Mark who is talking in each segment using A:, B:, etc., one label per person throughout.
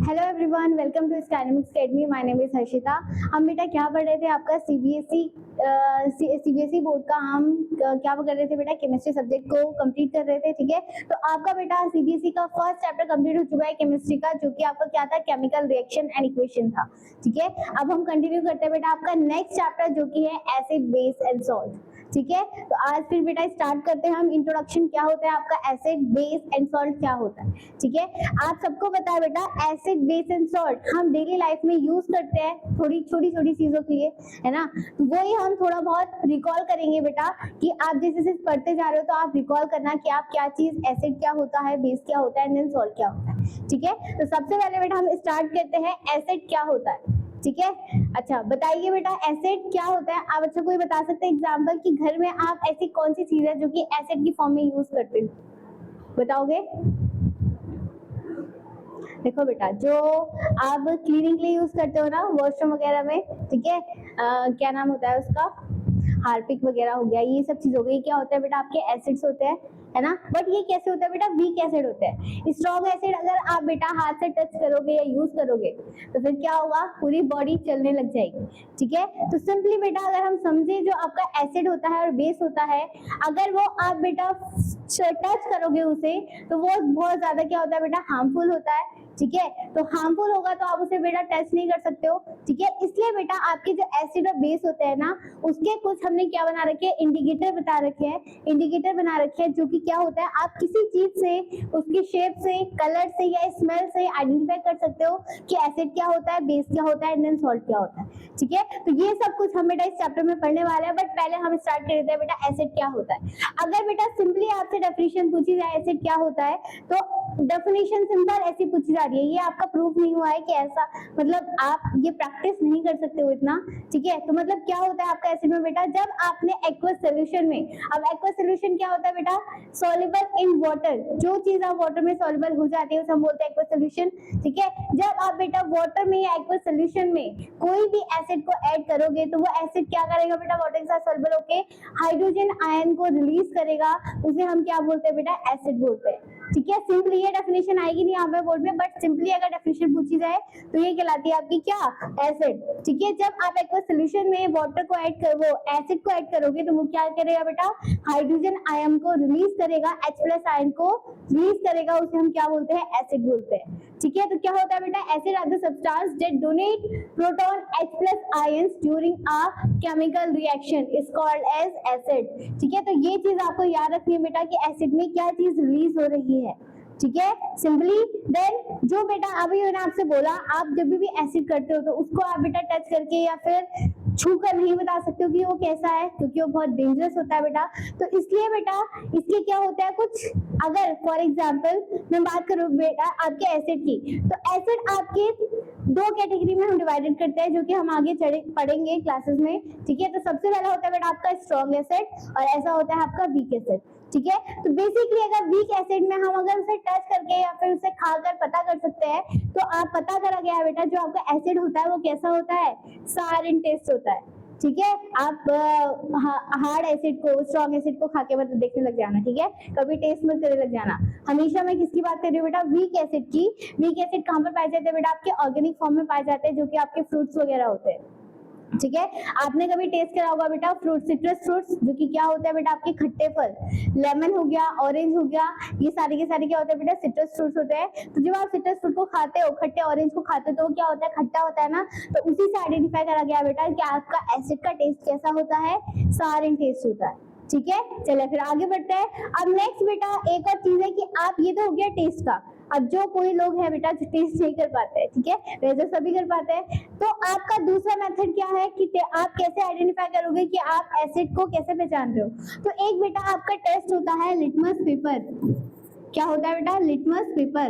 A: Hello everyone, welcome to Skydemics Academy. My name is Harshita. हम बेटा क्या पढ़ रहे थे, आपका सीबीएसई बोर्ड का हम क्या कर रहे थे बेटा, केमिस्ट्री सब्जेक्ट को कंप्लीट कर रहे थे। ठीक है, तो आपका बेटा सीबीएसई का फर्स्ट चैप्टर कंप्लीट हो चुका है केमिस्ट्री का, जो कि आपका क्या था, केमिकल रिएक्शन एंड इक्वेशन था। ठीक है, अब हम कंटिन्यू करते हैं बेटा आपका नेक्स्ट चैप्टर, जो कि है एसिड बेस एंड सॉल्ट। ठीक है, तो आज फिर बेटा स्टार्ट करते हैं हम। इंट्रोडक्शन क्या होता है आपका, एसिड बेस एंड सॉल्ट क्या होता है। ठीक है, आप सबको पता है बेटा एसिड बेस एंड सॉल्ट हम डेली लाइफ में यूज करते हैं थोड़ी छोटी छोटी चीजों के लिए, है ना। तो वही हम थोड़ा बहुत रिकॉल करेंगे बेटा, कि आप जैसे जैसे पढ़ते जा रहे हो तो आप रिकॉल करना कि आप क्या चीज, एसिड क्या होता है, बेस क्या होता है, एंड देन सॉल्ट क्या होता है। ठीक है, तो सबसे पहले बेटा हम स्टार्ट करते हैं, एसिड क्या होता है। ठीक है, अच्छा बताइए बेटा एसिड क्या होता है। आप अच्छा कोई बता सकते हैं एग्जांपल कि घर में आप ऐसी कौन सी चीज है जो कि एसिड की फॉर्म में यूज करते हो, बताओगे। देखो बेटा, जो आप क्लीनिंग के लिए यूज करते हो ना वॉशरूम वगैरह में, ठीक है, क्या नाम होता है उसका, हार्पिक वगैरह हो गया, ये सब चीज हो गई। क्या होता है बेटा, आपके एसिड्स होते हैं, है ना। बट ये कैसे होता है बेटा, वीक एसिड होते हैं। स्ट्रॉन्ग एसिड अगर आप बेटा हाथ से टच करोगे या यूज करोगे तो फिर क्या होगा, पूरी बॉडी चलने लग जाएगी। ठीक है, तो सिंपली बेटा अगर हम समझे, जो आपका एसिड होता है और बेस होता है, अगर वो आप बेटा टच करोगे उसे तो वो बहुत ज्यादा क्या होता है बेटा, हार्मफुल होता है। ठीक है, तो हार्मफुल होगा तो आप उसे बेटा टच नहीं कर सकते हो। ठीक है, इसलिए बेटा आपके जो एसिड और बेस होते हैं ना, उसके कुछ हमने क्या बना रखे हैं, इंडिकेटर बता रखे हैं, इंडिकेटर बना रखे हैं, जो कि क्या होता है, आप किसी चीज से, उसकी शेप से, कलर से या स्मेल से आइडेंटिफाई कर सकते हो कि एसिड क्या होता है, बेस क्या होता है, एंड देन सॉल्ट क्या होता है। ठीक है, तो ये सब कुछ हम बेटा इस चैप्टर में पढ़ने वाले हैं, बट पहले हम स्टार्ट कर देते हैं बेटा एसिड क्या होता है। अगर बेटा सिंपली आपसे डेफिनेशन पूछी जाए एसिड क्या होता है, तो डेफिनेशन सिंपल ऐसी पूछी जा रही है, ये आपका प्रूफ नहीं हुआ है कि ऐसा, मतलब आप ये प्रैक्टिस नहीं कर सकते हो इतना। ठीक है, तो मतलब क्या होता है आपका एसिड में बेटा, जब आपने एक्वस सोल्यूशन में, अब एक्वस सोल्यूशन क्या होता है बेटा, सॉल्युबल इन वाटर, जो चीज आप वाटर में सॉल्युबल हो जाती है उसे हम बोलते हैं एक्वस सोल्यूशन। ठीक है, जब आप बेटा वाटर में या एक्वस सोल्यूशन में कोई भी एसिड को ऐड करोगे तो वो एसिड क्या करेगा बेटा, वाटर के साथ सॉल्युबल होके हाइड्रोजन आयन को रिलीज करेगा, उसे हम क्या बोलते हैं बेटा, एसिड बोलते हैं। ठीक है, सिंपली ये डेफिनेशन आएगी नहीं यहाँ पे बोर्ड में, बट सिंपली अगर डेफिनेशन पूछी जाए तो ये कहलाती है आपकी क्या, एसिड। ठीक है, जब आप एक सोल्यूशन में वाटर को ऐड कर, वो एसिड को ऐड करोगे तो वो क्या करेगा बेटा, हाइड्रोजन आयन को रिलीज करेगा, H+ आयन को रिलीज करेगा, उसे हम क्या बोलते हैं, एसिड बोलते हैं। ठीक है, तो क्या होता है बेटा, acid are the substance that donate proton H+ ions during a chemical reaction is called as acid. ठीक है, तो ये चीज आपको याद रखनी है बेटा कि एसिड में क्या चीज रिलीज हो रही है। ठीक है, सिंपली देन जो बेटा अभी मैंने आपसे बोला, आप जब भी एसिड करते हो तो उसको आप बेटा टच करके या फिर छू कर नहीं बता सकते हो कि वो कैसा है, क्योंकि वो बहुत डेंजरस होता है बेटा। तो इसलिए बेटा इसके क्या होता है कुछ, अगर फॉर एग्जांपल मैं बात करूं बेटा आपके एसिड की, तो एसिड आपके दो कैटेगरी में हम डिवाइडेड करते हैं, जो कि हम आगे पढ़ेंगे क्लासेस में। ठीक है, तो सबसे पहला होता है बेटा आपका स्ट्रॉन्ग एसिड और ऐसा होता है आपका वीक एसिड। ठीक है, तो बेसिकली अगर वीक एसिड में हम अगर उसे टच करके या फिर उसे खाकर पता कर सकते हैं, तो आप पता करा गया बेटा जो आपका एसिड होता है वो कैसा होता है, सार इन टेस्ट होता है। ठीक है, आप हार्ड एसिड को, स्ट्रॉन्ग एसिड को खा के मतलब देखने लग जाना। ठीक है, कभी टेस्ट मत करने लग जाना। हमेशा मैं किसकी बात कर रही हूँ बेटा, वीक एसिड की। वीक एसिड कहाँ पर पाए जाते हैं बेटा, आपके ऑर्गेनिक फॉर्म में पाए जाते हैं, जो कि आपके फ्रूट्स वगैरह होते हैं। ठीक है, आपने कभी टेस्ट करा होगा बेटा फ्रूट, सिट्रस फ्रूट्स, जो कि क्या होता है बेटा आपके खट्टे फल, लेमन हो गया, ऑरेंज हो गया, ये सारे के सारे क्या होते हैं बेटा, सिट्रस फ्रूट्स होते हैं। तो जब आप सिट्रस फ्रूट को खाते हो, खट्टे ऑरेंज को खाते हो, तो वो क्या होता है, खट्टा होता है ना। तो उसी से आइडेंटिफाई करा गया बेटा कि आपका एसिड का टेस्ट कैसा होता है, सार इन टेस्ट होता है। ठीक है, चलिए फिर आगे बढ़ते हैं। अब नेक्स्ट बेटा एक और चीज है कि आप, ये तो हो गया टेस्ट का। अब जो कोई लोग है बेटा जो टेस्ट नहीं कर पाते हैं, ठीक है, वैसे सभी कर पाते हैं, तो आपका दूसरा मेथड क्या है कि आप कैसे आइडेंटिफाई करोगे कि आप एसिड को कैसे पहचान रहे हो। तो एक बेटा आपका टेस्ट होता है लिटमस पेपर। क्या होता है बेटा, लिटमस पेपर।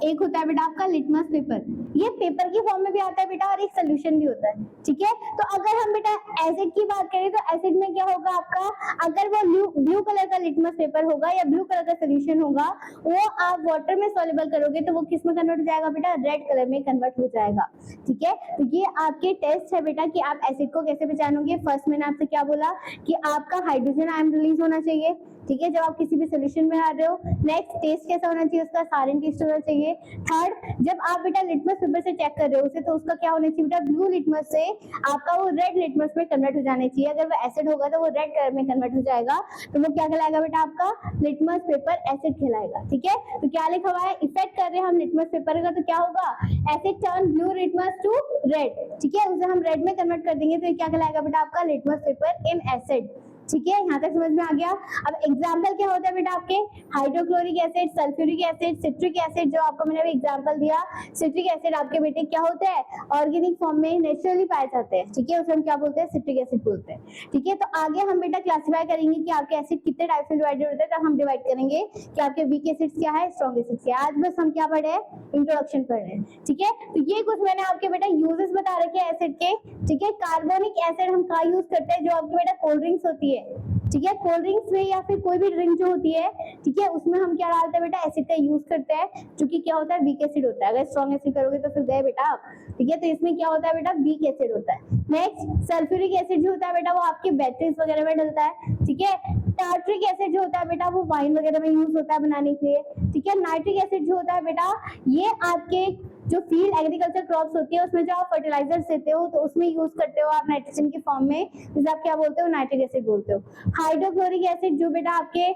A: एक होता है बेटा आपका लिटमस पेपर, ये पेपर की फॉर्म में भी आता है बेटा और एक सोल्यूशन भी होता है, ठीक है। तो अगर हम बेटा एसिड की बात करें तो एसिड में क्या होगा आपका, अगर वो ब्लू कलर का लिटमस पेपर होगा या ब्लू कलर का सोल्यूशन होगा, वो आप वाटर में सॉल्युबल करोगे तो वो किस में कन्वर्ट हो जाएगा बेटा, रेड कलर में कन्वर्ट हो जाएगा, ठीक है। तो ये आपके टेस्ट है बेटा कि आप एसिड को कैसे पहचानोगे। फर्स्ट मैंने आपसे क्या बोला कि आपका हाइड्रोजन आयन रिलीज होना चाहिए, ठीक है, जब आप किसी भी सोल्यूशन में आ रहे हो। नेक्स्ट टेस्ट कैसा होना चाहिए, उसका सारिन टेस्ट होना चाहिए। थर्ड, जब आप बेटा लिटमस पेपर से चेक कर रहे हो उसे, तो उसका क्या होना चाहिए बेटा, ब्लू लिटमस से आपका वो रेड लिटमस में कन्वर्ट हो जाना चाहिए। अगर वो एसिड होगा तो वो रेड कलर में कन्वर्ट हो जाएगा, तो वो क्या कहलाएगा बेटा, आपका लिटमस पेपर एसिड कहलाएगा, ठीक है। तो क्या लिखा हुआ है, इफेक्ट कर रहे हैं हम लिटमस पेपर का, तो क्या होगा, acid turn blue litmus to red, ठीक है, उसे हम रेड में कन्वर्ट कर देंगे तो ये क्या कहलाएगा बेटा, आपका लिटमस पेपर इन एसिड, ठीक है। यहाँ तक समझ में आ गया। अब एग्जाम्पल क्या होता है बेटा आपके, hydrochloric acid, sulphuric acid, citric acid, जो आपको मैंने अभी एग्जाम्पल दिया। सिट्रिक एसिड आपके बेटे क्या होते हैं, ऑर्गेनिक फॉर्म में नेचुरली पाए जाते हैं, ठीक है, उसे हम क्या बोलते हैं, सिट्रिक एसिड बोलते हैं, ठीक है। तो आगे हम बेटा क्लासीफाई करेंगे कि आपके एसिड कितने टाइप से डिवाइडेड होते हैं, तब हम डिवाइड करेंगे कि आपके वीक एसिड क्या है, स्ट्रॉन्ग एसिड क्या है। आज बस हम क्या पढ़े हैं, इंट्रोडक्शन पढ़ रहे हैं, ठीक है। तो ये कुछ मैंने आपके बेटा यूजेस बता रखे हैं एसिड के, ठीक है। कार्बोनिक एसिड हम कहाँ यूज करते हैं, जो आपके बेटा कोल्ड ड्रिंक्स होती है, ठीक है, कोल्ड ड्रिंक्स में या फिर कोई भी ड्रिंक जो होती है, ठीक है, उसमें हम क्या डालते हैं बेटा, एसिड का यूज करते हैं, जो कि क्या होता है, वीक एसिड होता है। अगर स्ट्रॉन्ग एसिड करोगे तो फिर गए बेटा आप, ठीक है। तो इसमें क्या होता है बेटा, वीक एसिड होता है। नेक्स्ट सल्फ्यूरिक एसिड जो होता है बेटा, वो आपके बैटरीज वगैरह में डलता है, ठीक है। टार्ट्रिक एसिड जो होता है बेटा, वो वाइन वगैरह में यूज होता है बनाने के लिए, ठीक है। नाइट्रिक एसिड जो होता है बेटा, ये आपके जो फील्ड एग्रीकल्चर क्रॉप्स होती है उसमें जो आप फर्टिलाइजर देते हो तो उसमें यूज करते हो आप नाइट्रोजन के फॉर्म में, जिसे आप क्या बोलते हो, नाइट्रिक एसिड बोलते हो। हाइड्रोक्लोरिक एसिड जो बेटा आपके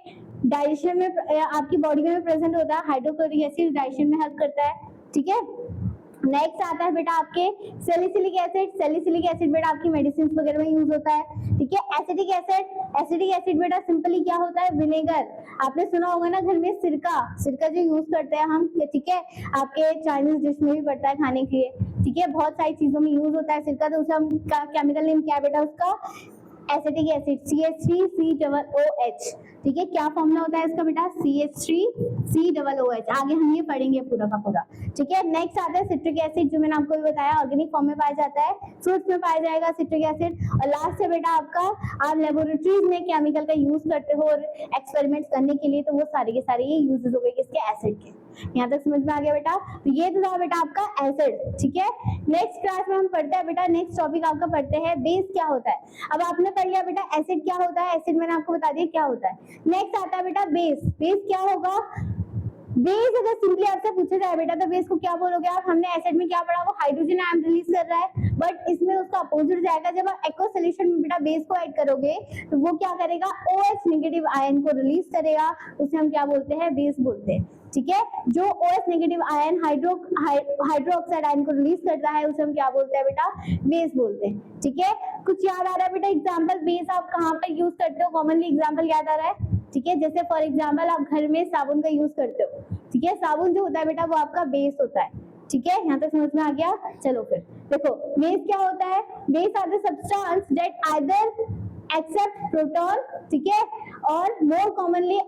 A: डाइजेशन में आपकी बॉडी में प्रेजेंट होता है, हाइड्रोक्लोरिक एसिड डाइजेशन में हेल्प करता है, ठीक है। नेक्स्ट आता है बेटा आपके सैलिसिलिक एसिड। सैलिसिलिक एसिड बेटा आपकी मेडिसिन वगैरह में यूज होता है, ठीक है। एसिडिक एसिड, एसिडिक एसिड बेटा सिंपली क्या होता है, विनेगर। आपने सुना होगा ना घर में सिरका, सिरका जो यूज करते हैं हम, ठीक है, आपके चाइनीज डिश में भी पड़ता है खाने के लिए, ठीक है, बहुत सारी चीजों में यूज होता है सिरका। तो उसे हम केमिकल नेम क्या है बेटा उसका, एसिटिक एसिड, CH3COOH, ठीक है। क्या फॉर्मूला होता है इसका बेटा, CH3COOH। आगे हम ये पढ़ेंगे पूरा का पूरा, ठीक है। नेक्स्ट आता है सिट्रिक एसिड, जो मैंने आपको बताया ऑर्गेनिक फॉर्म में पाया जाता है, फ्रूट्स में पाया जाएगा सिट्रिक एसिड। और लास्ट है बेटा आपका, आप लेबोरेटरीज में केमिकल का यूज करते हो और एक्सपेरिमेंट्स करने के लिए, तो वो सारे के सारे ये यूजेस हो गए किसके, एसिड के। यहाँ तक समझ में आ गया बेटा। तो ये तो था बेटा आपका एसिड, ठीक है। नेक्स्ट क्लास में हम पढ़ते हैं बेटा, नेक्स्ट टॉपिक आपका पढ़ते हैं बेस क्या होता है। अब आपने पढ़ लिया बेटा एसिड क्या होता है, एसिड मैंने आपको बता दिया क्या होता है। नेक्स्ट आता है बेटा बेस। बेस क्या होगा, बेस अगर सिंपली आपसे पूछा जाए बेटा तो बेस को क्या बोलोगे आप, हमने एसिड में क्या पढ़ा, वो हाइड्रोजन आयन रिलीज कर रहा है, बट इसमें उसका अपोजिट जाएगा। जब आप एक्वा सॉल्यूशन में बेटा बेस को ऐड करोगे तो वो क्या करेगा, OH नेगेटिव आयन को रिलीज करेगा, उसे हम क्या बोलते हैं, बेस बोलते हैं, ठीक है। जो OH negative ion hydroxide ion को रिलीज करता है उसे हम क्या बोलते हैं बेटा, बेस बोलते हैं, ठीक है। कुछ याद आ रहा है बेटा एग्जांपल, बेस आप कहाँ पे यूज करते हो, कॉमनली एग्जांपल याद आ रहा है, ठीक है। जैसे फॉर एग्जांपल आप घर में साबुन का यूज करते हो, ठीक है, साबुन जो होता है बेटा वो आपका बेस होता है, ठीक है। यहाँ तक समझ में आ गया। चलो फिर देखो बेस क्या होता है, base are the substance that either accept proton, ठीक है, और मोर कॉमनली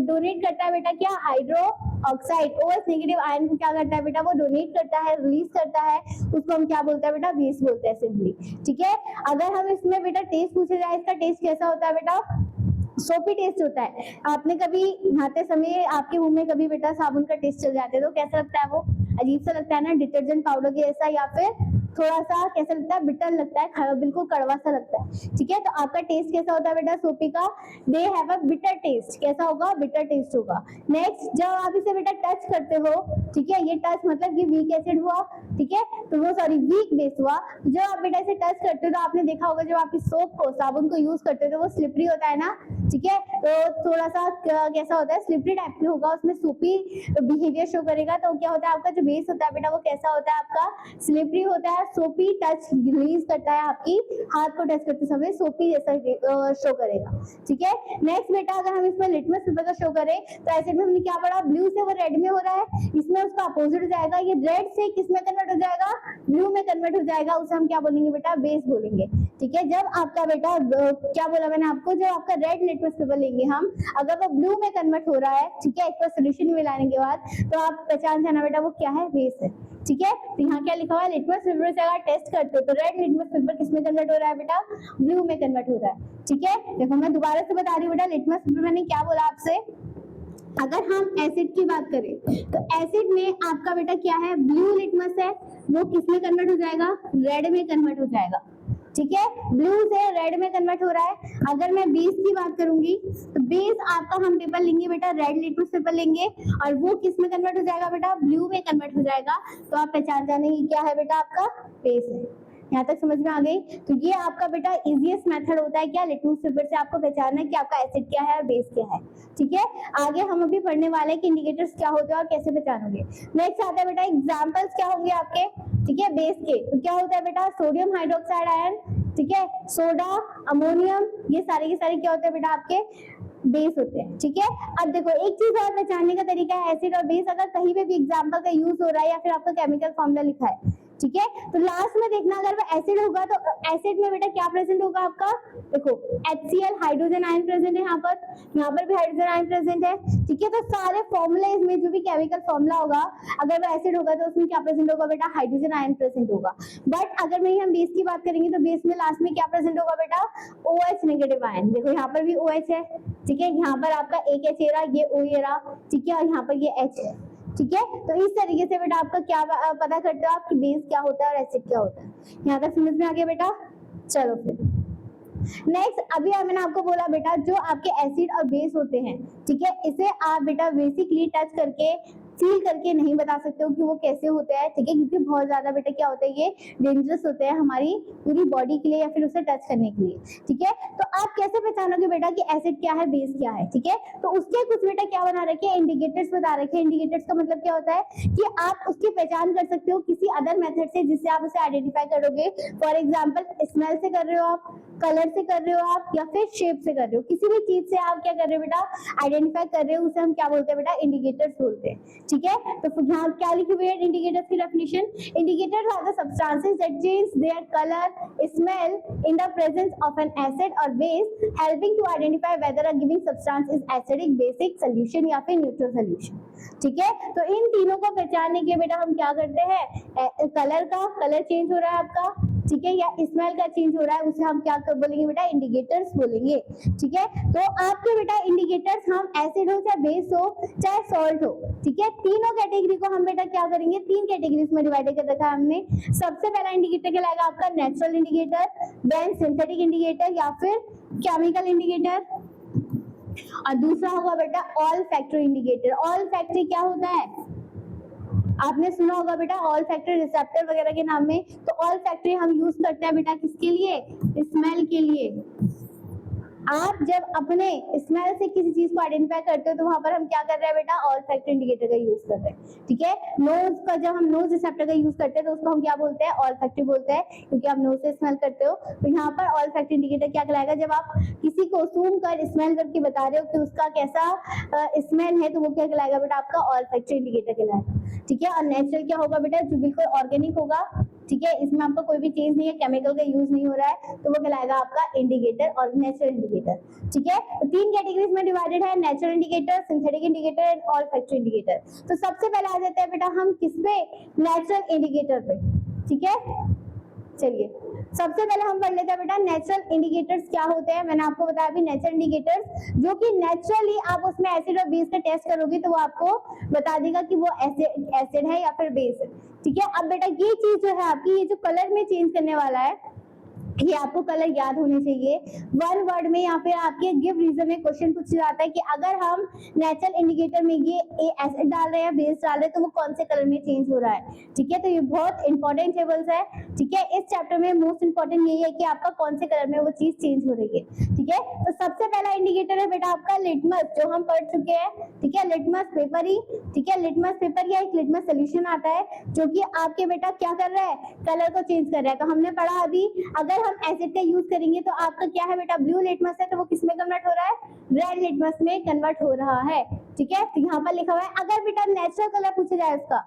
A: डोनेट करता है बेटा क्या, hydro oxide, OH negative ion को क्या करता है बेटा, वो डोनेट करता है, रिलीज करता है, उसको हम क्या बोलते हैं बेटा, बेस बोलते हैं सिंपली, ठीक है। अगर हम इसमें बेटा टेस्ट पूछे जाए, इसका टेस्ट कैसा होता है बेटा, सोपी टेस्ट होता है। आपने कभी नहाते समय आपके मुंह में कभी बेटा साबुन का टेस्ट चल जाते तो कैसा लगता है, वो अजीब सा लगता है ना, डिटर्जेंट पाउडर के जैसा, या फिर थोड़ा सा कैसा लगता है, बिटर लगता है, बिल्कुल कड़वा सा लगता है, ठीक है। तो आपका टेस्ट कैसा होता है बेटा सोपी का, they have a bitter taste, कैसा होगा, बिटर टेस्ट होगा। नेक्स्ट जब आप इसे बेटा टच करते हो, ठीक है, ये टच मतलब ये वीक एसिड हुआ, ठीक है, तो वो सॉरी वीक बेस हुआ। जब आप बेटा इसे टच करते हो तो आपने देखा होगा जब आप इस सोप को, साबुन को यूज करते हो तो वो स्लिपरी होता है ना, ठीक है, तो थोड़ा सा कैसा होता है, स्लिपरी टाइप की होगा, उसमें सोपी बिहेवियर शो करेगा। तो क्या होता है आपका जो बेस होता है बेटा वो कैसा होता है, आपका स्लिपरी होता है, सोपी टच रिलीज करता है, आपकी हाथ को टच करते समय सोपी जैसा शो करेगा, ठीक है। नेक्स्ट बेटा अगर हम इसमें लिटमस पेपर का शो करें तो एसिड में हमने क्या पढ़ा, ब्लू से वो रेड में हो रहा है, इसमें उसका अपोजिट हो जाएगा, ये रेड से किस में कन्वर्ट हो जाएगा, ब्लू में कन्वर्ट हो जाएगा, उसे हम क्या बोलेंगे बेटा, बेस बोलेंगे, ठीक है। जब आपका बेटा क्या बोला मैंने आपको, जब आपका रेड लिटमस पेपर लेंगे हम, अगर वो ब्लू में कन्वर्ट हो रहा है, ठीक है, एक बार सोल्यूशन में लाने के बाद, तो आप पहचान जाना बेटा वो क्या है, बेस है, ठीक है। तो यहाँ क्या लिखा हुआ है, लिटमस पेपर से अगर टेस्ट करते हो तो रेड लिटमस पेपर किस में कन्वर्ट हो रहा है बेटा, ब्लू में कन्वर्ट हो रहा है। ठीक है, देखो मैं दोबारा से बता रही हूँ बेटा, लिटमस पेपर मैंने क्या बोला आपसे, अगर हम एसिड की बात करें तो एसिड में आपका बेटा क्या है, ब्लू लिटमस है, वो किस में कन्वर्ट हो जाएगा, रेड में कन्वर्ट हो जाएगा। ठीक है, ब्लू से रेड में कन्वर्ट हो रहा है। अगर मैं बेस की बात करूंगी तो बेस आपका हम पेपर लेंगे बेटा, रेड लिटमस पेपर लेंगे और वो किस में कन्वर्ट हो जाएगा बेटा, ब्लू में कन्वर्ट हो जाएगा। तो आप पहचान जानेंगे क्या है बेटा, आपका बेस है। यहाँ तक समझ में आ गई। तो ये आपका बेटा इजीएस्ट मेथड होता है क्या, लिटमस पेपर से आपको पहचानना है कि आपका एसिड क्या है और बेस क्या है। ठीक है, आगे हम अभी पढ़ने वाले हैं कि इंडिकेटर्स क्या होते हैं और कैसे पहचानोगे। नेक्स्ट आता है बेटा एग्जांपल्स क्या होंगे आपके, ठीक है, बेस के। तो क्या होता है बेटा, सोडियम हाइड्रोक्साइड आयन, ठीक है, सोडा, अमोनियम, ये सारे के सारे क्या होते हैं बेटा, आपके बेस होते हैं। ठीक है, अब देखो एक चीज और पहचानने का तरीका है, एसिड और बेस अगर कहीं पे भी एग्जांपल का यूज हो रहा है या फिर आपका केमिकल फॉर्मूला लिखा है, ठीक है, तो लास्ट में देखना अगर वो एसिड होगा तो एसिड में बेटा क्या प्रेजेंट होगा आपका, देखो HCl हाइड्रोजन आयन प्रेजेंट है, यहाँ पर भी हाइड्रोजन आयन प्रेजेंट है। ठीक है, तो सारे फॉर्मूले में जो भी केमिकल फॉर्मूला होगा अगर वो एसिड होगा तो उसमें क्या प्रेजेंट होगा बेटा, हाइड्रोजन आयन प्रेजेंट होगा। बट अगर मैं हम बेस की बात करेंगे तो बेस में लास्ट में क्या प्रेजेंट होगा बेटा, OH नेगेटिव आयन। देखो यहाँ पर भी OH है, ठीक है, यहाँ पर आपका एक H रहा, ये O ये रहा, ठीक है, और यहाँ पर ये H है। ठीक है, तो इस तरीके से बेटा आपका क्या पता करते हो आप कि बेस क्या होता है और एसिड क्या होता है। यहाँ तक समझ में आ गया बेटा। चलो फिर नेक्स्ट, अभी मैंने आपको बोला बेटा जो आपके एसिड और बेस होते हैं, ठीक है, इसे आप बेटा बेसिकली टच करके फील करके नहीं बता सकते हो कि वो कैसे होते हैं। ठीक है, क्योंकि बहुत ज्यादा बेटा क्या होता है, ये डेंजरस होते हैं हमारी पूरी बॉडी के लिए या फिर उसे टच करने के लिए। ठीक है, तो आप कैसे पहचानोगे बेटा कि एसिड क्या है, बेस क्या है। ठीक है, तो उसके कुछ बेटा क्या बना रखे हैं, इंडिकेटर्स बता रखे हैं। इंडिकेटर्स का मतलब क्या होता है कि आप उसकी पहचान कर सकते हो किसी अदर मेथड से जिससे आप उसे आइडेंटिफाई करोगे। फॉर एग्जाम्पल स्मेल से कर रहे हो आप, कलर से कर रहे हो आप, या फिर शेप से कर रहे हो, किसी भी चीज से आप क्या कर रहे हो बेटा, आइडेंटिफाई कर रहे हो, उसे हम क्या बोलते हैं बेटा, इंडिकेटर्स बोलते हैं। ठीक है, तो यहाँ क्या लिखी हुई है इंडिकेटर्स की definition, indicators are the substances that change their colour, smell in the presence of an acid और base, helping to identify whether a given substance is acidic, basic, solution या फिर न्यूट्रल सॉल्यूशन। ठीक है, तो इन तीनों को पहचानने के लिए बेटा हम क्या करते हैं, कलर का, कलर चेंज हो रहा है आपका, ठीक है, या स्मेल का चेंज हो रहा है, उसे हम क्या बोलेंगे बेटा, इंडिकेटर्स बोलेंगे। ठीक है, तो आपके बेटा इंडिकेटर्स हम एसिड हो चाहे बेस हो चाहे सॉल्ट हो, ठीक है, तीनों कैटेगरी को हम बेटा क्या करेंगे, तीन कैटेगरीज में डिवाइड कर रखा है हमने। सबसे पहला इंडिकेटर कहलाएगा आपका natural indicator, then synthetic indicator या फिर केमिकल इंडिकेटर, और दूसरा होगा बेटा olfactory indicator. Olfactory क्या होता है, आपने सुना होगा बेटा ऑल फैक्टरी रिसेप्टर वगैरह के नाम में। तो ऑल फैक्टरी हम यूज करते हैं बेटा किसके लिए, स्मेल के लिए। आप जब अपने स्मेल से किसी चीज को आइडेंटिफाई करते हो तो वहां पर हम क्या कर रहे हैं बेटा, ऑल फैक्टर इंडिकेटर का यूज कर रहे हैं। ठीक है, नोज का जब हम नोज रिसेप्टर का यूज करते हैं तो उसको हम क्या बोलते हैं, ऑल फैक्टरी बोलते हैं, क्योंकि आप नोज से स्मेल करते हो। तो यहाँ पर ऑल फैक्टर इंडिकेटर क्या कहलाएगा, जब आप किसी को सूंघ कर स्मेल करके बता रहे हो कि उसका कैसा स्मेल है तो वो क्या कहलाएगा बेटा, आपका ऑल फैक्टर इंडिकेटर कहलाएगा। ठीक है, और नेचुरल क्या होगा बेटा, जो बिल्कुल ऑर्गेनिक होगा, ठीक है, इसमें आपका कोई भी चीज नहीं है, केमिकल का यूज नहीं हो रहा है, तो वो कहलाएगा आपका इंडिकेटर और नेचुरल इंडिकेटर। ठीक है, तो तीन कैटेगरीज में डिवाइडेड है, natural indicator, synthetic indicator and all factor indicator. तो सबसे पहले आ जाते हैं बेटा हम किस पे, नेचुरल इंडिकेटर पे। ठीक है, चलिए सबसे पहले हम पढ़ लेते हैं बेटा नेचुरल इंडिकेटर्स क्या होते हैं। मैंने आपको बताया अभी नेचुरल इंडिकेटर्स जो कि नेचुरली आप उसमें एसिड और बेस का टेस्ट करोगे तो वो आपको बता देगा कि वो एसिड है या फिर बेस है। ठीक है, अब बेटा ये चीज जो है आपकी, ये जो कलर में चेंज करने वाला है, ये आपको कलर याद होने चाहिए। वन वर्ड में या फिर आपके गिव रीजन में क्वेश्चन पूछा जाता है कि अगर हम नेचुरल इंडिकेटर में ये एसिड डाल रहे हैं, बेस डाल रहे हैं, तो वो कौन से कलर में चेंज हो रहा है। ठीक है, तो ये बहुत इंपॉर्टेंट टेबल्स है। ठीक है, इस चैप्टर में मोस्ट इंपॉर्टेंट यही है कि आपका कौन से कलर में वो चीज चेंज हो रही है। ठीक है, तो सबसे पहला इंडिकेटर है बेटा आपका लिटमस, जो हम पढ़ चुके हैं। ठीक है, लिटमस पेपर ही, ठीक है, लिटमस पेपर या एक लिटमस सोल्यूशन आता है जो कि आपके बेटा क्या कर रहा है, कलर को चेंज कर रहा है। तो हमने पढ़ा अभी, अगर हम एसिड का यूज करेंगे तो आपका क्या है बेटा, ब्लू लिटमस है तो वो किस में कन्वर्ट हो रहा है, रेड लिटमस में कन्वर्ट हो रहा है। ठीक है, तो यहाँ पर लिखा हुआ है अगर बेटा नेचुरल कलर पूछा जाए, उसका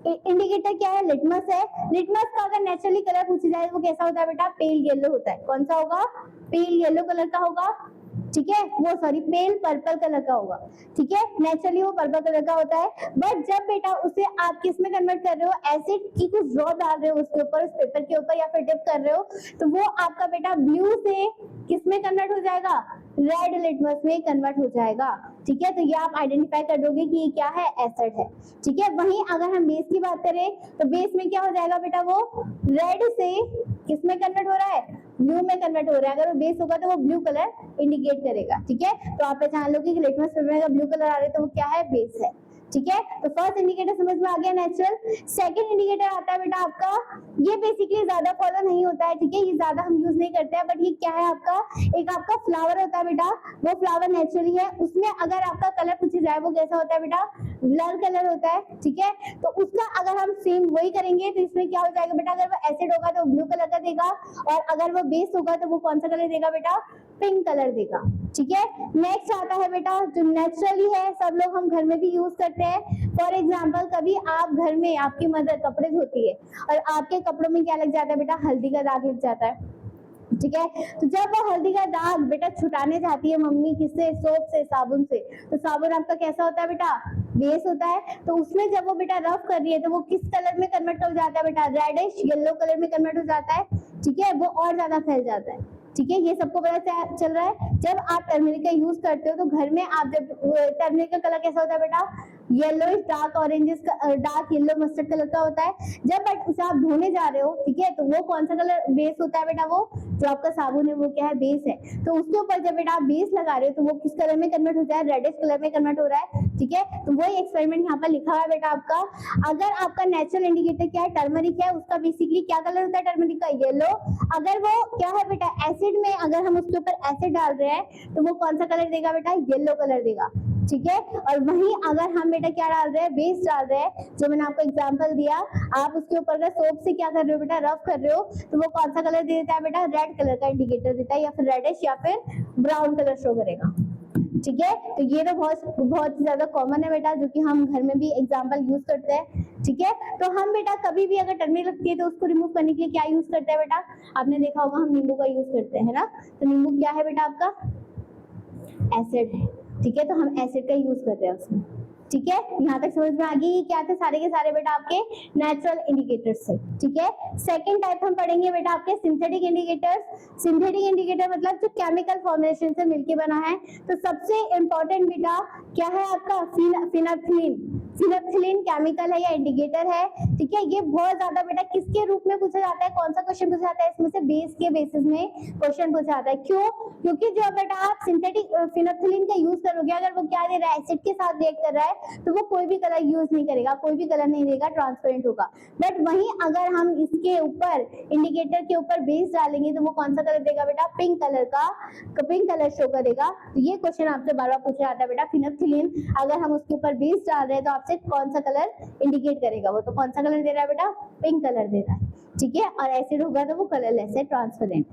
A: इंडिकेटर क्या है, लिटमस है। लिटमस का अगर नेचुरली कलर पूछा जाए वो कैसा होता है बेटा, पेल येलो होता है। कौन सा होगा, पेल येलो कलर का होगा। ठीक है, वो सॉरी पेल पर्पल कलर का होगा, ठीक है, नेचुरली वो पर्पल कलर का होता है। बट जब बेटा उसे आप किस में कन्वर्ट कर रहे हो, एसिड की कुछ ड्रॉप डाल रहे हो उसके ऊपर, उस पेपर के ऊपर, या फिर डिप कर रहे हो, तो वो आपका बेटा ब्लू से किस में कन्वर्ट हो जाएगा, रेड लिटमस में कन्वर्ट हो जाएगा, ठीक है। तो ये आप आइडेंटिफाई कर दोगे कि ये क्या है, एसिड है, ठीक है। वहीं अगर हम बेस की बात करें तो बेस में क्या हो जाएगा बेटा, वो रेड से किस में कन्वर्ट हो रहा है, ब्लू में कन्वर्ट हो रहा है। अगर वो बेस होगा तो वो ब्लू कलर इंडिकेट करेगा, ठीक है। तो आप पहचान लो कि लिटमस पेपर में ब्लू कलर आ रहा है तो वो क्या है, बेस है, ठीक है। तो फर्स्ट इंडिकेटर समझ में आ गया, नेचुरल। सेकंड इंडिकेटर आता है बेटा आपका, ये बेसिकली ज्यादा फॉलो नहीं होता है, ठीक है, ये ज्यादा हम यूज नहीं करते हैं, बट ये क्या है आपका, एक आपका फ्लावर होता है बेटा, वो फ्लावर नेचुरली है, उसमें अगर आपका कलर पूछा जाए वो कैसा होता है बेटा, ब्लर कलर होता है, ठीक है। तो उसका अगर हम सेम वही करेंगे तो इसमें क्या हो जाएगा बेटा, अगर वो एसिड होगा तो ब्लू कलर का देगा, और अगर वो बेस होगा तो वो कौन सा कलर देगा बेटा, पिंक कलर देगा, ठीक है। नेक्स्ट आता है बेटा जो नेचुरली है, सब लोग हम घर में भी यूज करते हैं। फॉर एग्जाम्पल कभी आप घर में, आपकी मदर कपड़े धोती है और आपके कपड़ों में क्या लग जाता है बेटा, हल्दी का दाग लग जाता है, ठीक है। तो जब वो हल्दी का दाग बेटा छुटाने जाती है मम्मी, किससे, सोप से, साबुन से, तो साबुन आपका कैसा होता है बेटा, बेस होता है। तो उसमें जब वो बेटा रफ कर रही है तो वो किस कलर में कन्वर्ट हो जाता है बेटा, रेडिश येलो कलर में कन्वर्ट हो जाता है, ठीक है, वो और ज्यादा फैल जाता है, ठीक है। ये सबको पता चल रहा है। जब आप टर्मरिक का यूज करते हो तो घर में आप जब टर्मरिक का कलर कैसा होता है बेटा, yellow dark oranges, dark yellow mustard colour का होता है। जब उसे आप धोने जा रहे हो, ठीक है, तो वो कौन सा कलर बेस होता है बेटा, वो जो आपका साबुन है वो क्या है, बेस है। तो उसके ऊपर जब बेटा आप बेस लगा रहे हो तो वो किस कलर में कन्वर्ट हो जाए, रेडिश कलर में कन्वर्ट हो रहा है, ठीक है। तो वही एक्सपेरिमेंट यहाँ पर लिखा हुआ है बेटा आपका। अगर आपका नेचुरल इंडिकेटर क्या है, टर्मरिक है, उसका बेसिकली क्या कलर होता है टर्मरिक का, येलो। अगर वो क्या है बेटा, एसिड में अगर हम उसके ऊपर एसिड डाल रहे हैं तो वो कौन सा कलर देगा बेटा, येलो कलर देगा, ठीक है। और वहीं अगर हम बेटा क्या डाल रहे हैं, बेस डाल रहे हैं, जो मैंने आपको एग्जांपल दिया, आप उसके ऊपर अगर सोप से क्या कर रहे हो बेटा, रफ कर रहे हो, तो वो कौन सा कलर देता है बेटा, रेड कलर का इंडिकेटर देता है, या फिर रेडिश या फिर ब्राउन कलर शो करेगा, ठीक है। तो ये तो बहुत ज्यादा कॉमन है बेटा, जो कि हम घर में भी एग्जांपल यूज करते हैं, ठीक है। तो हम बेटा कभी भी अगर टर्मरिक लगती है तो उसको रिमूव करने के लिए क्या यूज करते हैं बेटा, आपने देखा होगा हम नींबू का यूज करते हैं ना। तो नींबू क्या है बेटा आपका, एसिड है, ठीक है। तो हम एसिड का यूज करते हैं उसमें, ठीक है। यहाँ तक समझ में आ गई, ये क्या थे सारे के सारे बेटा आपके नेचुरल इंडिकेटर्स से, ठीक है। सेकंड टाइप हम पढ़ेंगे बेटा आपके सिंथेटिक इंडिकेटर्स। सिंथेटिक इंडिकेटर मतलब जो केमिकल फॉर्मुलेशन से मिलके बना है। तो सबसे इंपॉर्टेंट बेटा क्या है आपका, फिनाप्थिलीन। फिनाप्थिलीन केमिकल है या इंडिकेटर है, ठीक है। ये बहुत ज्यादा बेटा किसके रूप में पूछा जाता है, कौन सा क्वेश्चन पूछा जाता है, इसमें से बेस के बेसिस में क्वेश्चन पूछा जाता है। क्यों, क्योंकि जो बेटा आप सिंथेटिक फिनाप्थिलीन का यूज करोगे, अगर वो क्या दे रहा है, एसिड के साथ रिएक्ट कर रहा है, तो वो कोई भी कलर यूज नहीं करेगा, कोई भी कलर नहीं देगा, ट्रांसपेरेंट होगा। बट वहीं अगर हम इसके ऊपर इंडिकेटर के ऊपर बेस डालेंगे तो वो कौन सा कलर देगा बेटा, पिंक कलर का, पिंक कलर शो करेगा। तो ये क्वेश्चन आपसे बार बार पूछा जाता है बेटा, फिनाप्थिलीन अगर हम उसके ऊपर बेस डाल रहे हैं तो आपसे कौन सा कलर इंडिकेट करेगा, वो तो कौन सा कलर दे रहा है बेटा, पिंक कलर दे रहा है, ठीक है। और एसिड होगा तो वो कलरलेस है, ट्रांसपेरेंट,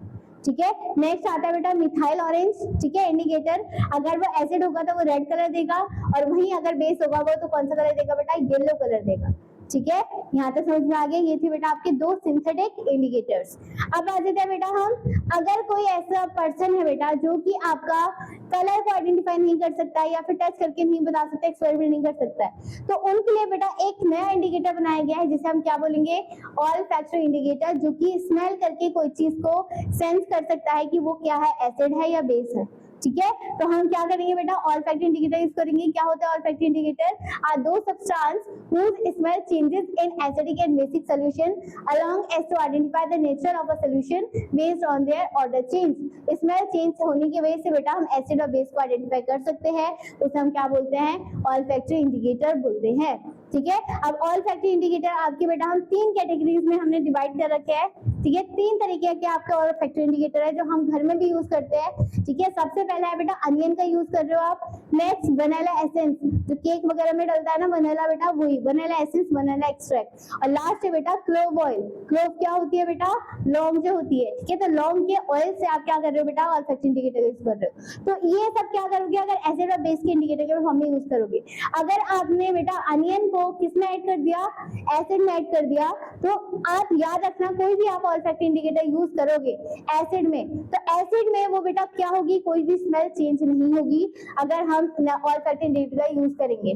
A: ठीक है। नेक्स्ट आता है बेटा मिथाइल ऑरेंज, ठीक है, इंडिकेटर। अगर वो एसिड होगा तो वो रेड कलर देगा, और वहीं अगर बेस होगा वो तो कौन सा कलर देगा बेटा, येलो कलर देगा, ठीक है। यहाँ तक समझ में आ गया। ये थे बेटा आपके दो सिंथेटिक इंडिकेटर्स। अब आ जाते हैं बेटा हम, अगर कोई ऐसा पर्सन है बेटा जो कि आपका कलर को आइडेंटिफाई नहीं कर सकता है, या फिर टच करके नहीं बता सकता, एक्सपेरिमेंट नहीं कर सकता है, तो उनके लिए बेटा एक नया इंडिकेटर बनाया गया है, जिसे हम क्या बोलेंगे, ऑल फैक्टर इंडिकेटर, जो कि स्मेल करके कोई चीज को सेंस कर सकता है कि वो क्या है, एसिड है या बेस है, ठीक है। तो हम क्या करेंगे बेटा, ऑल फैक्टर इंडिकेटर यूज करेंगे। क्या होता है ऑल फैक्टर इंडिकेटर, आर दो substance whose smell changes in acidic and basic solution along as to identify the nature of a solution based on their order change। Smell change होने की वजह से बेटा हम एसिड और बेस को identify कर सकते हैं, उसे हम क्या बोलते हैं, ऑल फैक्टर इंडिकेटर बोलते हैं, ठीक है। अब ऑल फैक्टर इंडिकेटर आपके बेटा हम तीन कैटेगरीज में हमने डिवाइड कर रखे हैं, ठीक है। तीन तरीके के आपके ऑल फैक्टर इंडिकेटर है जो हम घर में भी यूज करते हैं, ठीक है। सबसे पहला है बेटा अनियन का यूज कर रहे हो आप। नेक्स्ट वनीला एसेंस, जो केक वगैरह में डलता है ना वनीला बेटा, वही वनीला एसेंस, वनीला एक्सट्रैक्ट। और लास्ट है बेटा क्लोव ऑयल। क्लोव क्या होती है बेटा, लौंग जो होती है, ठीक है। तो लौंग के ऑयल से आप क्या कर रहे हो बेटा, ऑल फैक्टर इंडिकेटर यूज कर रहे हो। तो ये सब क्या करोगे, अगर एसिड और बेस के इंडिकेटर के फॉर्म में यूज करोगे। अगर आपने बेटा अनियन को किसमें ऐड कर दिया, एसिड में ऐड कर दिया। तो आप याद रखना कोई भी आप ऑल्फैक्टरी इंडिकेटर यूज करोगे एसिड में, तो एसिड में वो बेटा क्या होगी, कोई भी स्मेल चेंज नहीं होगी अगर हम ऑल्फैक्टरी इंडिकेटर यूज करेंगे।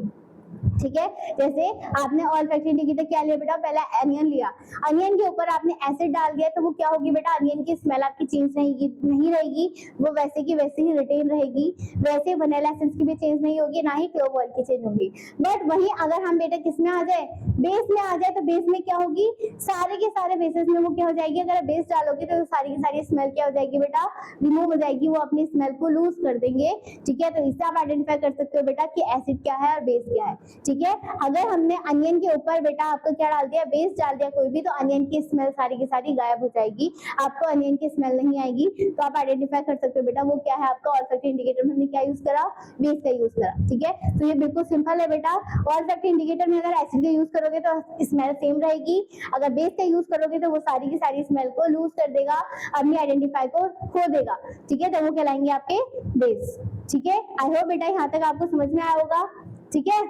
A: ठीक है, जैसे आपने ऑल्फैक्टरी इंडिकेटर क्या लिया बेटा, पहले अनियन लिया, अनियन के ऊपर आपने एसिड डाल दिया तो वो क्या होगी बेटा, अनियन की स्मेल आपकी चेंज नहीं रहेगी, वो वैसे की वैसे ही रिटेन रहेगी। वैसे वनीला एसेंस की भी चेंज नहीं होगी, ना ही क्लोव ऑयल की चेंज होगी। बट वहीं अगर हम बेटा किस में आ जाए, बेस में आ जाए, तो बेस में क्या होगी, सारे के सारे बेसेस में वो क्या हो जाएगी, अगर बेस डालोगे तो सारी की सारी स्मेल क्या हो जाएगी बेटा, रिमूव हो जाएगी, वो अपनी स्मेल को लूज कर देंगे। ठीक है, तो इससे आप आइडेंटिफाई कर सकते हो बेटा कि एसिड क्या है और बेस क्या है। ठीक है, अगर हमने अनियन के ऊपर बेटा आपको क्या डाल दिया, बेस डाल दिया कोई भी, तो अनियन की स्मेल सारी की सारी गायब हो जाएगी, आपको अनियन की स्मेल नहीं आएगी। तो आप आइडेंटिफाई कर सकते हो बेटा वो क्या है आपका ऑल्फैक्टरी इंडिकेटर में हमने क्या यूज करा, बेस का यूज करा। ठीक है, तो ये बिल्कुल सिंपल है बेटा। ऑल्फैक्टरी इंडिकेटर में अगर एसिड का यूज करोगे तो स्मेल सेम रहेगी, अगर बेस का यूज करोगे तो वो सारी की सारी स्मेल को लूज कर देगा, अपनी आइडेंटिफाई को खो देगा। ठीक है, तो वो कहलाएंगे आपके बेस। ठीक है, आई होप बेटा यहाँ तक आपको समझ में आया होगा। ठीक है,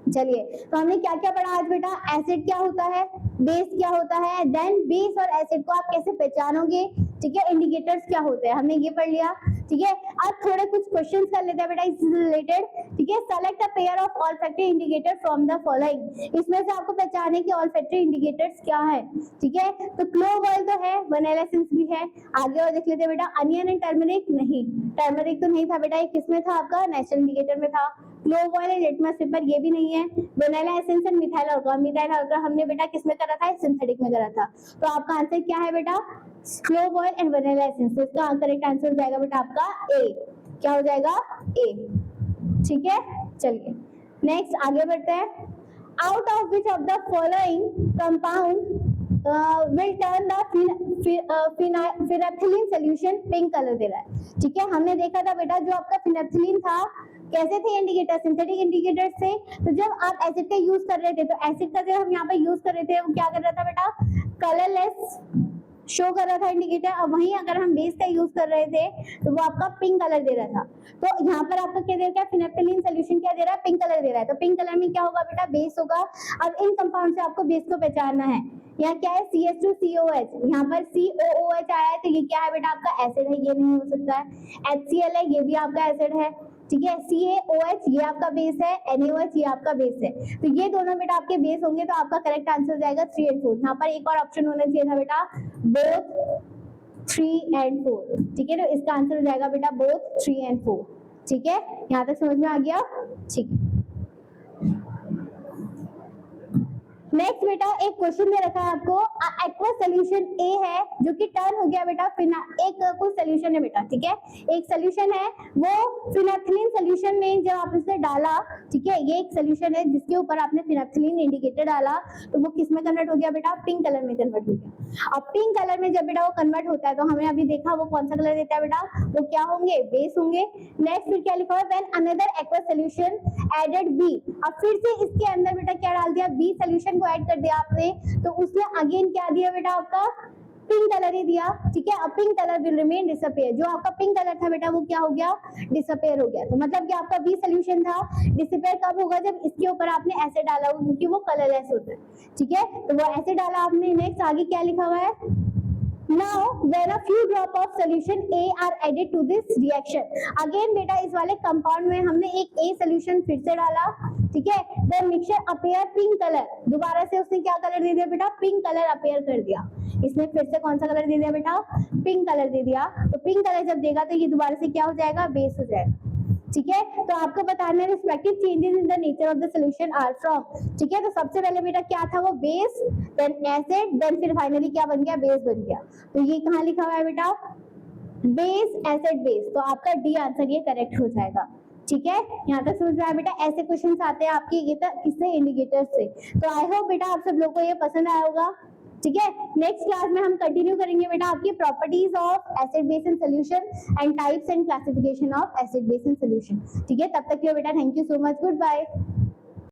A: चलिए, तो हमने क्या क्या पढ़ा आज बेटा, एसिड क्या होता है, बेस क्या होता है, देन बेस और एसिड को आप कैसे पहचानोगे। ठीक है, इंडिकेटर्स क्या होते हैं, हमने ये पढ़ लिया। ठीक है, अब थोड़े कुछ क्वेश्चंस कर लेते हैं बेटा इससे रिलेटेड। ठीक है, select a pair of olfactory indicator from the following, इसमें से आपको पहचाने कि ऑल्फैक्टरी इंडिकेटर्स क्या है। ठीक है, तो क्लोव ऑयल तो है, वनीला एसेंस भी है, आगे और देख लेते हैं बेटा, अनियन एंड टर्मरिक नहीं, टर्मरिक तो नहीं था बेटा, ये किसमें था आपका, नेचुरल इंडिकेटर में था। Clove oil and litmus paper ये भी नहीं है। Vanilla essence and methyl alcohol, methyl alcohol हमने बेटा किसमें करा था, सिंथेटिक में करा था। तो आपका आंसर क्या है बेटा, clove oil and vanilla essence. तो इसका करेक्ट आंसर हो जाएगा बेटा आपका ए, क्या हो जाएगा, ए। ठीक है, चलिए नेक्स्ट आगे बढ़ते हैं। Out of which of the following compound will turn the phenolphthalein solution pink colour दे रहा है। ठीक है, हमने देखा था बेटा जो आपका फिनोल्फथलीन था कैसे थे इंडिकेटर, सिंथेटिक इंडिकेटर से। तो जब आप एसिड का यूज कर रहे थे तो एसिड का जो हम यहाँ पे यूज कर रहे थे वो क्या कर रहा था बेटा, कलरलेस शो कर रहा था इंडिकेटर, और वहीं अगर हम बेस का यूज कर रहे थे तो वो आपका पिंक कलर दे रहा था। तो यहाँ पर आपका क्या दे रहा है, फिनोल्फथलीन सॉल्यूशन क्या दे रहा है, पिंक कलर दे रहा है। तो पिंक कलर में क्या होगा बेटा, बेस होगा। अब इन कंपाउंड से आपको बेस को पहचानना है। यहाँ क्या है, CH2COH, यहाँ पर COOH आया है तो ये क्या है बेटा आपका एसिड है, ये नहीं हो सकता है। HCl है, ये भी आपका एसिड है। ठीक है, CaOH ये आपका बेस है, NaOH ये आपका बेस है। तो ये दोनों बेटा आपके बेस होंगे, तो आपका करेक्ट आंसर हो जाएगा 3 और 4। यहाँ पर एक और ऑप्शन होना चाहिए था बेटा, बोथ 3 and 4। ठीक है, तो इसका आंसर हो जाएगा बेटा बोथ 3 and 4। ठीक है, यहाँ तक समझ में आ गया। ठीक है, नेक्स्ट बेटा एक क्वेश्चन दे रखा है आपको, एक्वा सोल्यूशन ए है जो कि टर्न हो गया बेटा एक कुछ सोल्यूशन है बेटा। ठीक है, एक सोल्यूशन है वो फिनोल्फथलीन सोल्यूशन में जब आप इसे डाला, ठीक है, ये एक सोल्यूशन है जिसके ऊपर आपने फिनोल्फथलीन इंडिकेटर डाला तो वो किस में कन्वर्ट हो गया बेटा, पिंक कलर में कन्वर्ट हो गया। अब पिंक कलर में जब बेटा वो कन्वर्ट होता है तो हमें अभी देखा वो कौन सा कलर देता है बेटा, वो क्या होंगे, बेस होंगे। नेक्स्ट फिर क्या लिखा हुआ है, when another aqua solution added be, अब फिर से इसके अंदर बेटा क्या डाल दिया, बी सोल्यूशन ऐड कर दिया आपने, तो उसने अगेन क्या दिया बेटा आपका, पिंक कलर ही दिया। ठीक है, अब pink colour will remain disappear, जो आपका पिंक कलर था बेटा वो क्या हो गया, डिसअपियर हो गया। तो मतलब कि आपका बी सोल्यूशन था, डिसअपियर कब होगा, जब इसके ऊपर आपने एसिड डाला हो, क्योंकि वो कलरलेस होता है। ठीक है, तो वो एसिड डाला आपने। नेक्स्ट आगे क्या लिखा हुआ है, Now, when a few drop of solution A are added to this reaction, again बेटा इस वाले कंपाउंड में हमने एक A solution फिर से डाला। ठीक है, the mixture appear pink color, दोबारा से उसने क्या कलर दे दिया बेटा, पिंक कलर अपेयर कर दिया। इसने फिर से कौन सा कलर दे दिया बेटा, पिंक कलर दे दिया। तो पिंक कलर जब देगा तो ये दोबारा से क्या हो जाएगा, बेस हो जाएगा। ठीक है, तो आपको बताना है respective changes in the nature of the solution are from. ठीक है, तो सबसे पहले बेटा क्या था वो बेस, देन एसिड, देन फिर फाइनली क्या बन गया, बेस बन गया। तो ये कहाँ लिखा हुआ है बेटा, बेस एसिड बेस, तो आपका डी आंसर ये करेक्ट हो जाएगा। ठीक है, यहाँ तक समझ में आया बेटा, ऐसे क्वेश्चंस आते हैं आपके ये किससे, इंडिकेटर से। तो आई होप बेटा आप सब लोग को ये पसंद आया होगा। ठीक है, नेक्स्ट क्लास में हम कंटिन्यू करेंगे बेटा आपकी properties of acid base in solution and types and classification of acid base in solution. ठीक है, तब तक के लिए बेटा thank you so much, good bye.